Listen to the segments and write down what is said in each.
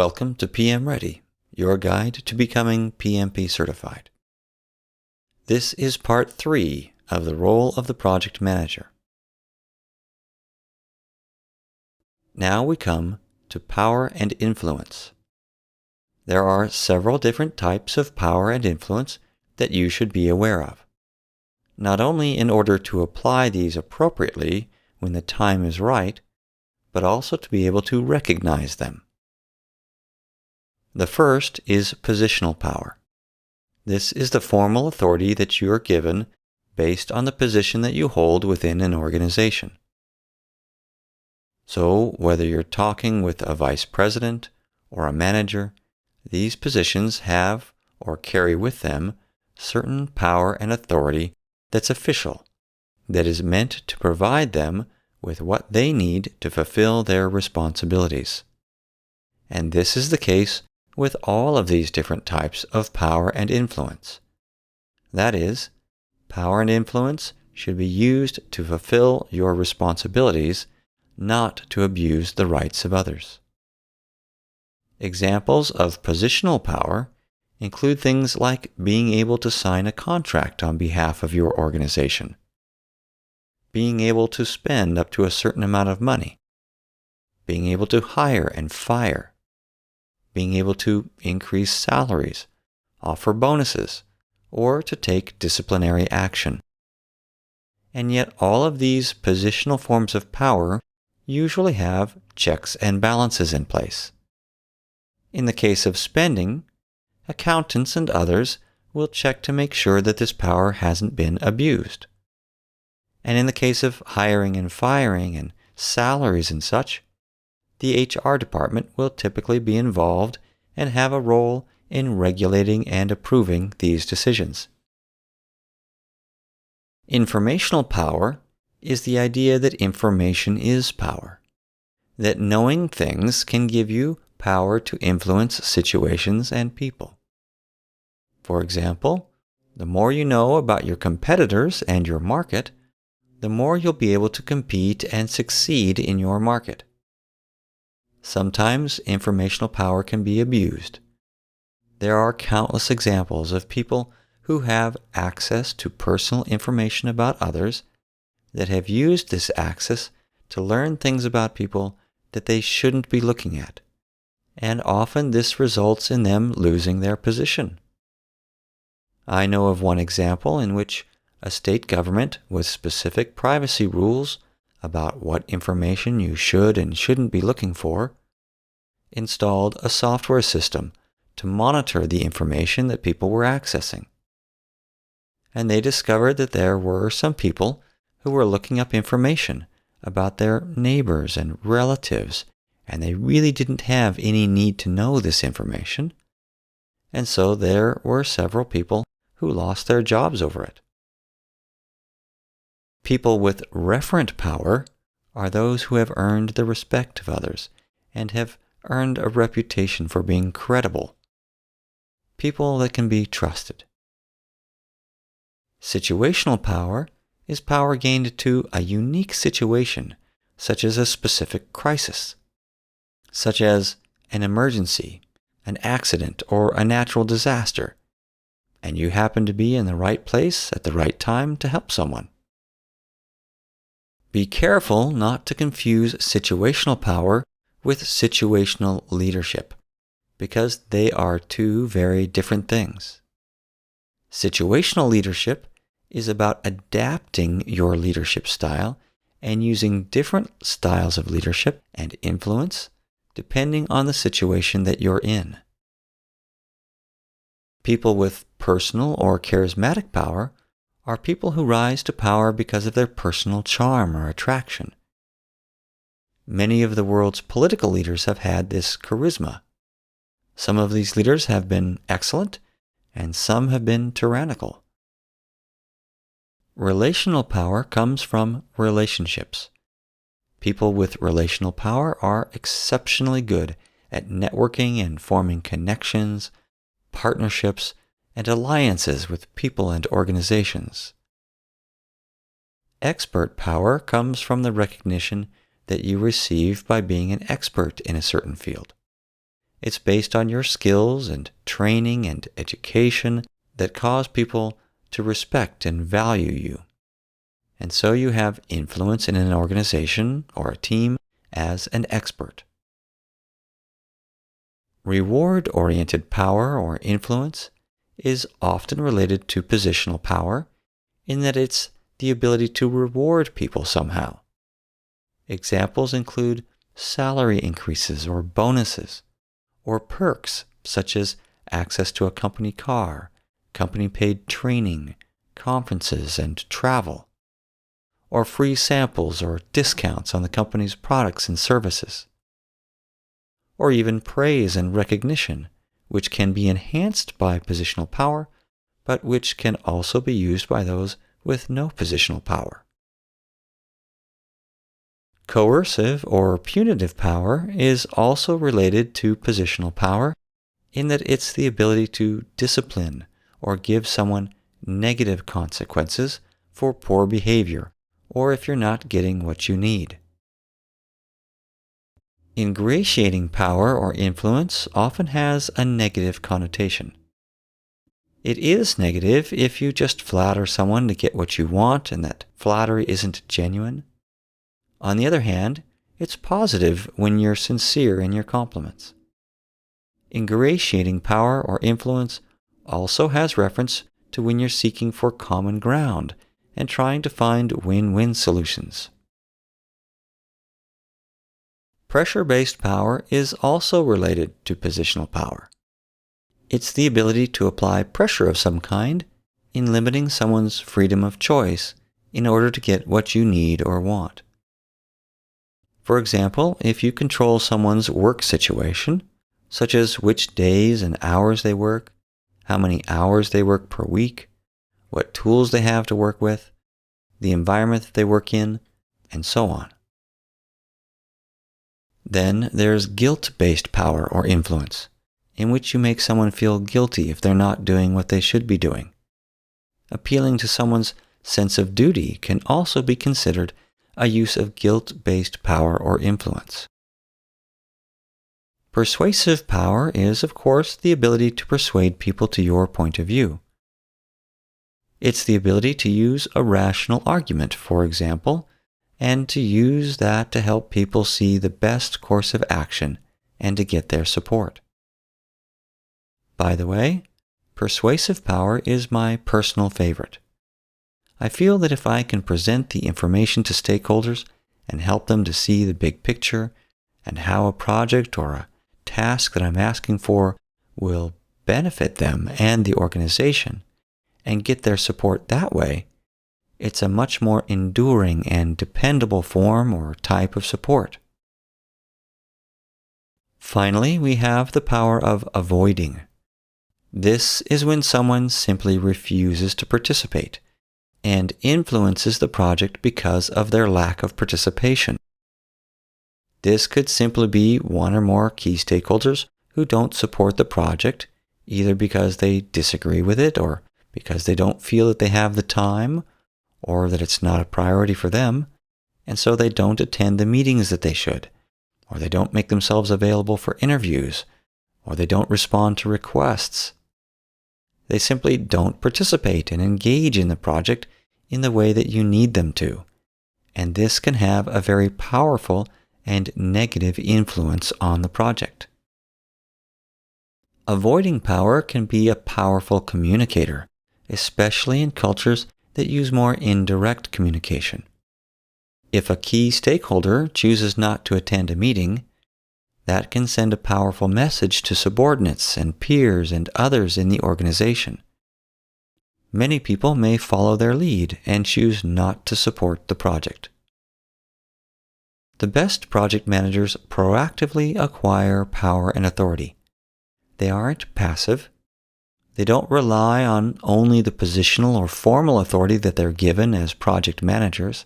Welcome to PM Ready, your guide to becoming PMP certified. This is part 3 of the role of the project manager. Now we come to power and influence. There are several different types of power and influence that you should be aware of, not only in order to apply these appropriately when the time is right, but also to be able to recognize them. The first is positional power. This is the formal authority that you are given based on the position that you hold within an organization. So, whether you're talking with a vice president or a manager, these positions have or carry with them certain power and authority that's official, that is meant to provide them with what they need to fulfill their responsibilities. And this is the case with all of these different types of power and influence. That is, power and influence should be used to fulfill your responsibilities, not to abuse the rights of others. Examples of positional power include things like being able to sign a contract on behalf of your organization, being able to spend up to a certain amount of money, being able to hire and fire, being able to increase salaries, offer bonuses, or to take disciplinary action. And yet all of these positional forms of power usually have checks and balances in place. In the case of spending, accountants and others will check to make sure that this power hasn't been abused. And in the case of hiring and firing and salaries and such, the HR department will typically be involved and have a role in regulating and approving these decisions. Informational power is the idea that information is power, that knowing things can give you power to influence situations and people. For example, the more you know about your competitors and your market, the more you'll be able to compete and succeed in your market. Sometimes informational power can be abused. There are countless examples of people who have access to personal information about others that have used this access to learn things about people that they shouldn't be looking at, and often this results in them losing their position. I know of one example in which a state government with specific privacy rules about what information you should and shouldn't be looking for, installed a software system to monitor the information that people were accessing. And they discovered that there were some people who were looking up information about their neighbors and relatives, and they really didn't have any need to know this information. And so there were several people who lost their jobs over it. People with referent power are those who have earned the respect of others and have earned a reputation for being credible. People that can be trusted. Situational power is power gained to a unique situation, such as a specific crisis, such as an emergency, an accident, or a natural disaster, and you happen to be in the right place at the right time to help someone. Be careful not to confuse situational power with situational leadership, because they are two very different things. Situational leadership is about adapting your leadership style and using different styles of leadership and influence depending on the situation that you're in. People with personal or charismatic power are people who rise to power because of their personal charm or attraction. Many of the world's political leaders have had this charisma. Some of these leaders have been excellent, and some have been tyrannical. Relational power comes from relationships. People with relational power are exceptionally good at networking and forming connections, partnerships, and alliances with people and organizations. Expert power comes from the recognition that you receive by being an expert in a certain field. It's based on your skills and training and education that cause people to respect and value you. And so you have influence in an organization or a team as an expert. Reward-oriented power or influence is often related to positional power in that it's the ability to reward people somehow. Examples include salary increases or bonuses, or perks such as access to a company car, company-paid training, conferences, and travel, or free samples or discounts on the company's products and services, or even praise and recognition, which can be enhanced by positional power, but which can also be used by those with no positional power. Coercive or punitive power is also related to positional power in that it's the ability to discipline or give someone negative consequences for poor behavior or if you're not getting what you need. Ingratiating power or influence often has a negative connotation. It is negative if you just flatter someone to get what you want and that flattery isn't genuine. On the other hand, it's positive when you're sincere in your compliments. Ingratiating power or influence also has reference to when you're seeking for common ground and trying to find win-win solutions. Pressure-based power is also related to positional power. It's the ability to apply pressure of some kind in limiting someone's freedom of choice in order to get what you need or want. For example, if you control someone's work situation, such as which days and hours they work, how many hours they work per week, what tools they have to work with, the environment that they work in, and so on. Then there's guilt-based power or influence, in which you make someone feel guilty if they're not doing what they should be doing. Appealing to someone's sense of duty can also be considered a use of guilt-based power or influence. Persuasive power is, of course, the ability to persuade people to your point of view. It's the ability to use a rational argument, for example, and to use that to help people see the best course of action and to get their support. By the way, persuasive power is my personal favorite. I feel that if I can present the information to stakeholders and help them to see the big picture and how a project or a task that I'm asking for will benefit them and the organization and get their support that way, it's a much more enduring and dependable form or type of support. Finally, we have the power of avoiding. This is when someone simply refuses to participate and influences the project because of their lack of participation. This could simply be one or more key stakeholders who don't support the project, either because they disagree with it or because they don't feel that they have the time or that it's not a priority for them, and so they don't attend the meetings that they should, or they don't make themselves available for interviews, or they don't respond to requests. They simply don't participate and engage in the project in the way that you need them to, and this can have a very powerful and negative influence on the project. Avoiding power can be a powerful communicator, especially in cultures that use more indirect communication. If a key stakeholder chooses not to attend a meeting, that can send a powerful message to subordinates and peers and others in the organization. Many people may follow their lead and choose not to support the project. The best project managers proactively acquire power and authority. They aren't passive. They don't rely on only the positional or formal authority that they're given as project managers.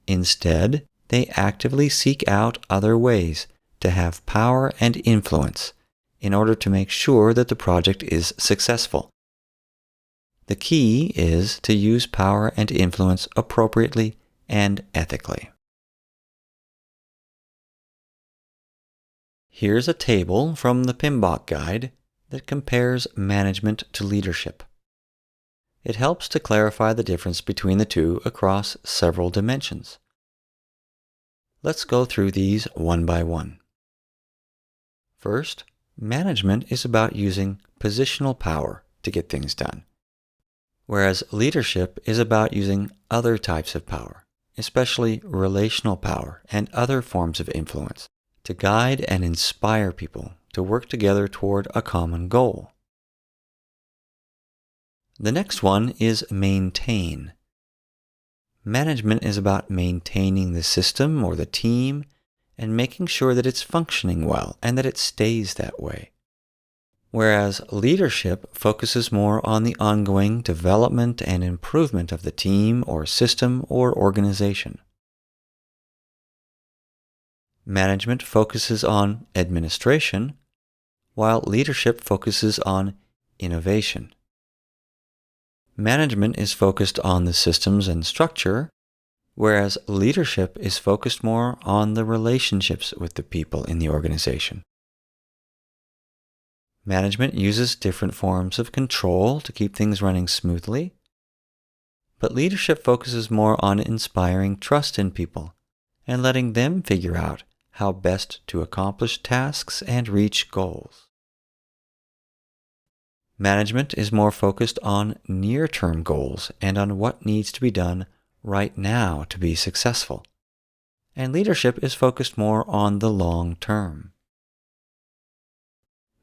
Instead, they actively seek out other ways to have power and influence in order to make sure that the project is successful. The key is to use power and influence appropriately and ethically. Here's a table from the PMBOK guide that compares management to leadership. It helps to clarify the difference between the two across several dimensions. Let's go through these one by one. First, management is about using positional power to get things done, whereas leadership is about using other types of power, especially relational power and other forms of influence, to guide and inspire people to work together toward a common goal. The next one is maintain. Management is about maintaining the system or the team and making sure that it's functioning well and that it stays that way. Whereas leadership focuses more on the ongoing development and improvement of the team or system or organization. Management focuses on administration, while leadership focuses on innovation. Management is focused on the systems and structure, whereas leadership is focused more on the relationships with the people in the organization. Management uses different forms of control to keep things running smoothly, but leadership focuses more on inspiring trust in people and letting them figure out how best to accomplish tasks and reach goals. Management is more focused on near-term goals and on what needs to be done right now to be successful, and leadership is focused more on the long term.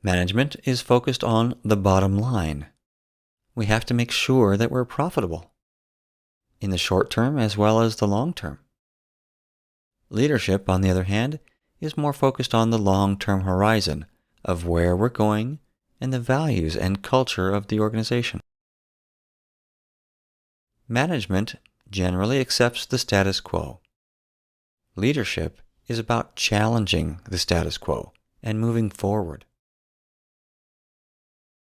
Management is focused on the bottom line. We have to make sure that we're profitable, in the short term as well as the long term. Leadership, on the other hand, is more focused on the long-term horizon of where we're going and the values and culture of the organization. Management generally accepts the status quo. Leadership is about challenging the status quo and moving forward.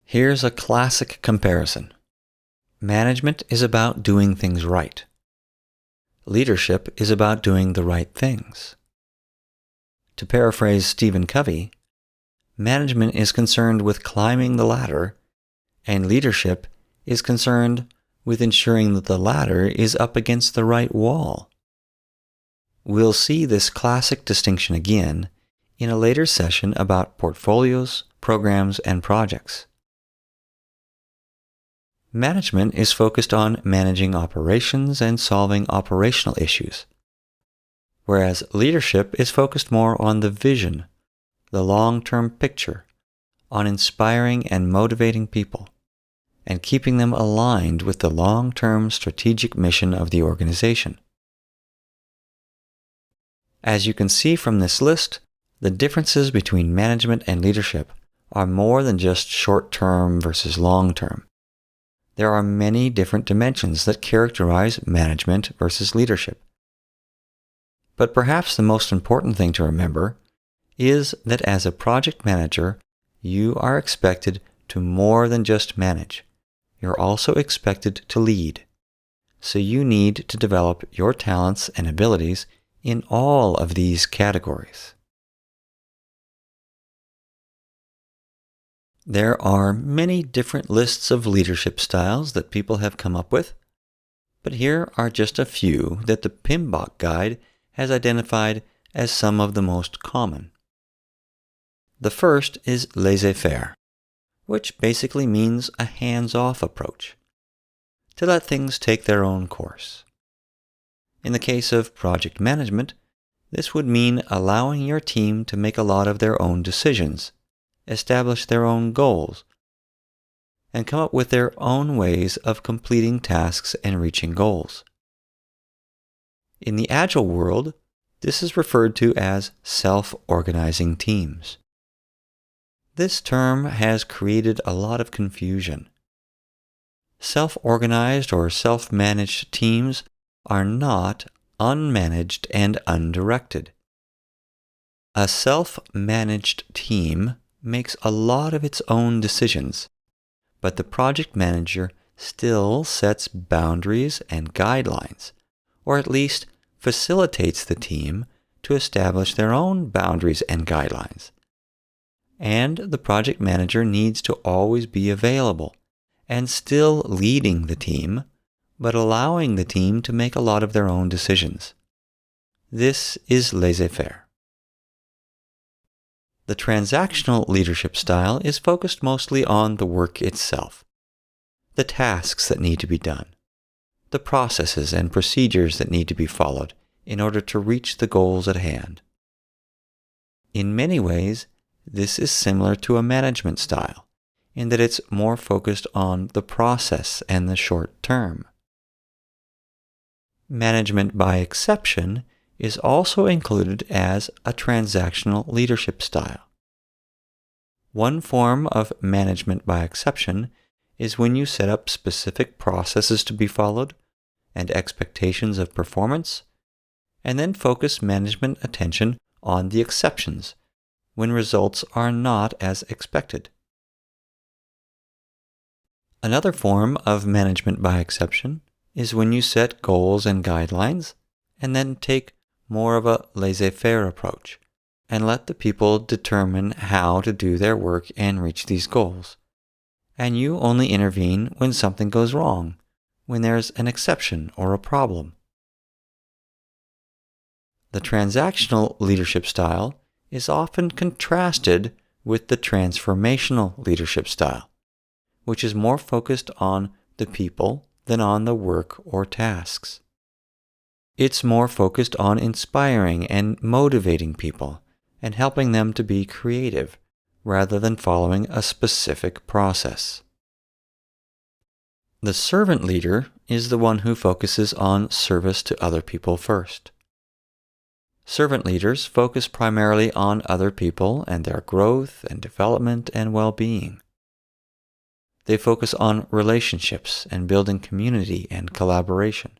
Here's a classic comparison. Management is about doing things right. Leadership is about doing the right things. To paraphrase Stephen Covey, management is concerned with climbing the ladder, and leadership is concerned with ensuring that the ladder is up against the right wall. We'll see this classic distinction again in a later session about portfolios, programs, and projects. Management is focused on managing operations and solving operational issues, whereas leadership is focused more on the vision, the long-term picture, on inspiring and motivating people, and keeping them aligned with the long-term strategic mission of the organization. As you can see from this list, the differences between management and leadership are more than just short-term versus long-term. There are many different dimensions that characterize management versus leadership. But perhaps the most important thing to remember is that as a project manager, you are expected to more than just manage. You're also expected to lead. So you need to develop your talents and abilities in all of these categories. There are many different lists of leadership styles that people have come up with, but here are just a few that the PMBOK guide has identified as some of the most common. The first is laissez-faire, which basically means a hands-off approach, to let things take their own course. In the case of project management, this would mean allowing your team to make a lot of their own decisions, establish their own goals, and come up with their own ways of completing tasks and reaching goals. In the Agile world, this is referred to as self-organizing teams. This term has created a lot of confusion. Self-organized or self-managed teams are not unmanaged and undirected. A self-managed team makes a lot of its own decisions, but the project manager still sets boundaries and guidelines, or at least facilitates the team to establish their own boundaries and guidelines, and the project manager needs to always be available and still leading the team, but allowing the team to make a lot of their own decisions. This is laissez-faire. The transactional leadership style is focused mostly on the work itself, the tasks that need to be done, the processes and procedures that need to be followed in order to reach the goals at hand. In many ways, this is similar to a management style, in that it's more focused on the process and the short term. Management by exception is also included as a transactional leadership style. One form of management by exception is when you set up specific processes to be followed and expectations of performance, and then focus management attention on the exceptions when results are not as expected. Another form of management by exception is when you set goals and guidelines and then take more of a laissez-faire approach and let the people determine how to do their work and reach these goals. And you only intervene when something goes wrong, when there's an exception or a problem. The transactional leadership style is often contrasted with the transformational leadership style, which is more focused on the people than on the work or tasks. It's more focused on inspiring and motivating people and helping them to be creative rather than following a specific process. The servant leader is the one who focuses on service to other people first. Servant leaders focus primarily on other people and their growth and development and well-being. They focus on relationships and building community and collaboration.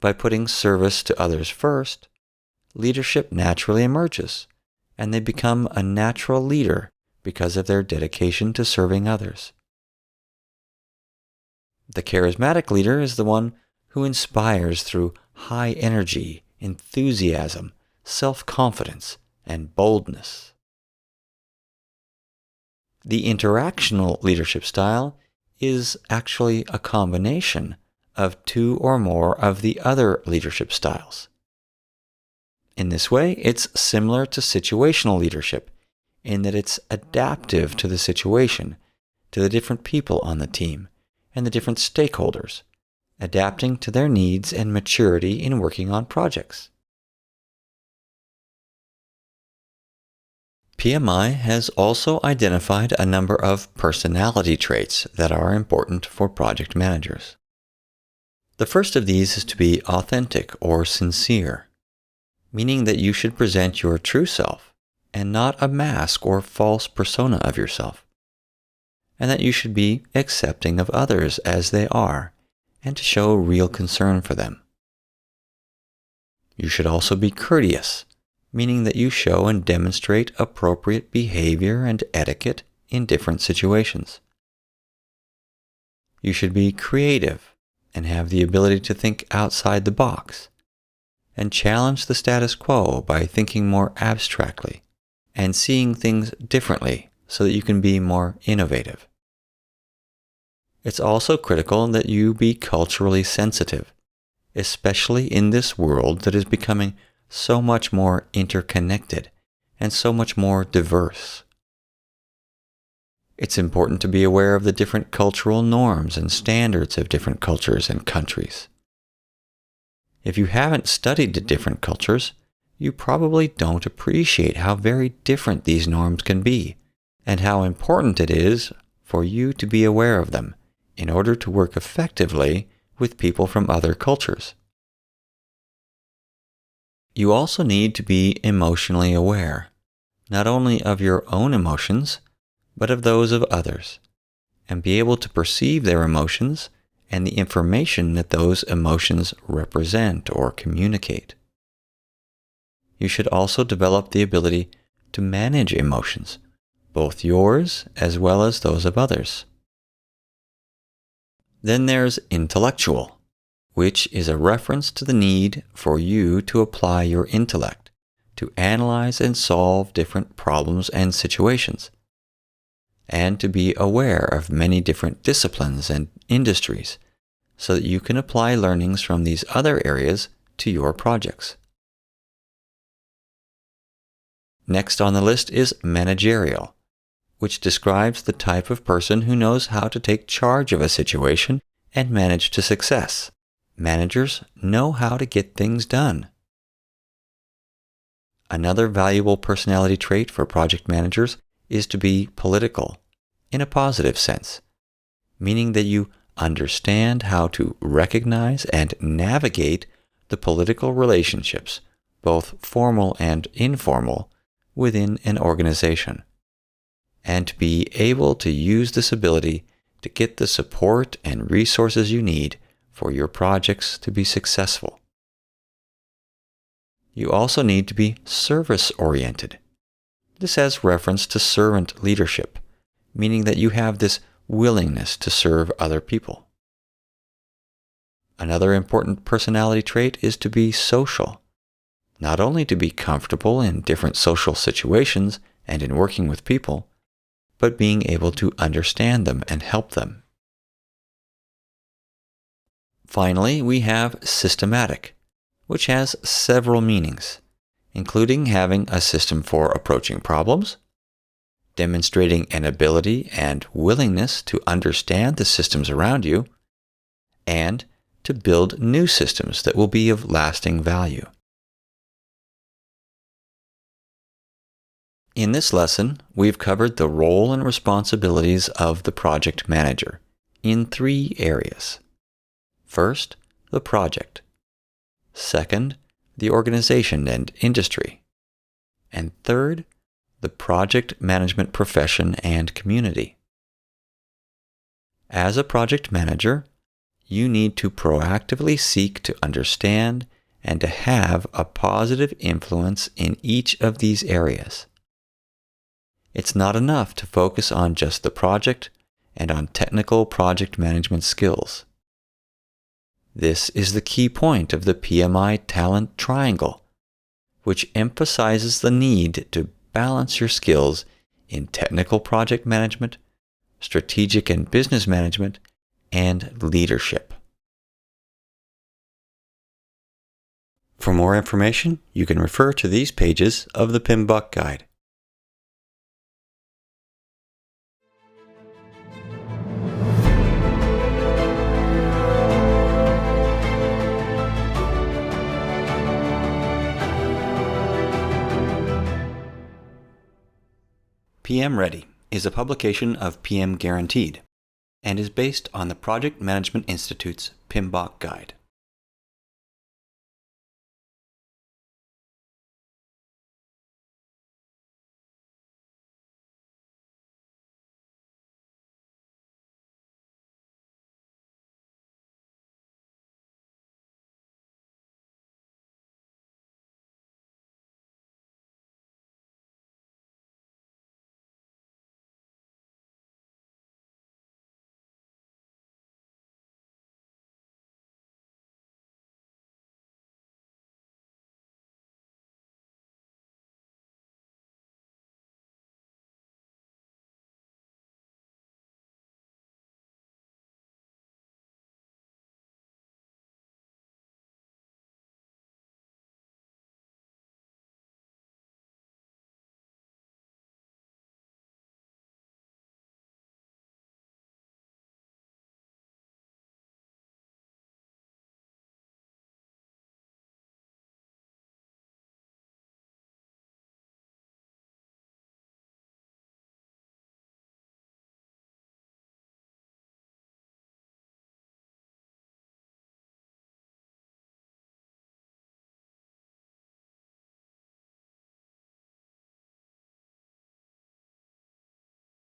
By putting service to others first, leadership naturally emerges, and they become a natural leader because of their dedication to serving others. The charismatic leader is the one who inspires through high energy, enthusiasm, self-confidence, and boldness. The interactional leadership style is actually a combination of two or more of the other leadership styles. In this way, it's similar to situational leadership in that it's adaptive to the situation, to the different people on the team, and the different stakeholders, adapting to their needs and maturity in working on projects. PMI has also identified a number of personality traits that are important for project managers. The first of these is to be authentic or sincere, meaning that you should present your true self and not a mask or false persona of yourself, and that you should be accepting of others as they are and to show real concern for them. You should also be courteous, meaning that you show and demonstrate appropriate behavior and etiquette in different situations. You should be creative and have the ability to think outside the box, and challenge the status quo by thinking more abstractly and seeing things differently so that you can be more innovative. It's also critical that you be culturally sensitive, especially in this world that is becoming so much more interconnected and so much more diverse. It's important to be aware of the different cultural norms and standards of different cultures and countries. If you haven't studied the different cultures, you probably don't appreciate how very different these norms can be, and how important it is for you to be aware of them in order to work effectively with people from other cultures. You also need to be emotionally aware, not only of your own emotions, but of those of others, and be able to perceive their emotions and the information that those emotions represent or communicate. You should also develop the ability to manage emotions, both yours as well as those of others. Then there's intellectual, which is a reference to the need for you to apply your intellect to analyze and solve different problems and situations, and to be aware of many different disciplines and industries so that you can apply learnings from these other areas to your projects. Next on the list is managerial, which describes the type of person who knows how to take charge of a situation and manage to success. Managers know how to get things done. Another valuable personality trait for project managers is to be political, in a positive sense, meaning that you understand how to recognize and navigate the political relationships, both formal and informal, within an organization, and to be able to use this ability to get the support and resources you need for your projects to be successful. You also need to be service-oriented. This has reference to servant leadership, meaning that you have this willingness to serve other people. Another important personality trait is to be social, not only to be comfortable in different social situations and in working with people, but being able to understand them and help them. Finally, we have systematic, which has several meanings, including having a system for approaching problems, demonstrating an ability and willingness to understand the systems around you, and to build new systems that will be of lasting value. In this lesson, we've covered the role and responsibilities of the project manager in 3 areas. First, the project. Second, the organization and industry. And third, the project management profession and community. As a project manager, you need to proactively seek to understand and to have a positive influence in each of these areas. It's not enough to focus on just the project and on technical project management skills. This is the key point of the PMI Talent Triangle, which emphasizes the need to balance your skills in technical project management, strategic and business management, and leadership. For more information, you can refer to these pages of the PMBOK guide. PM Ready is a publication of PM Guaranteed and is based on the Project Management Institute's PMBOK guide.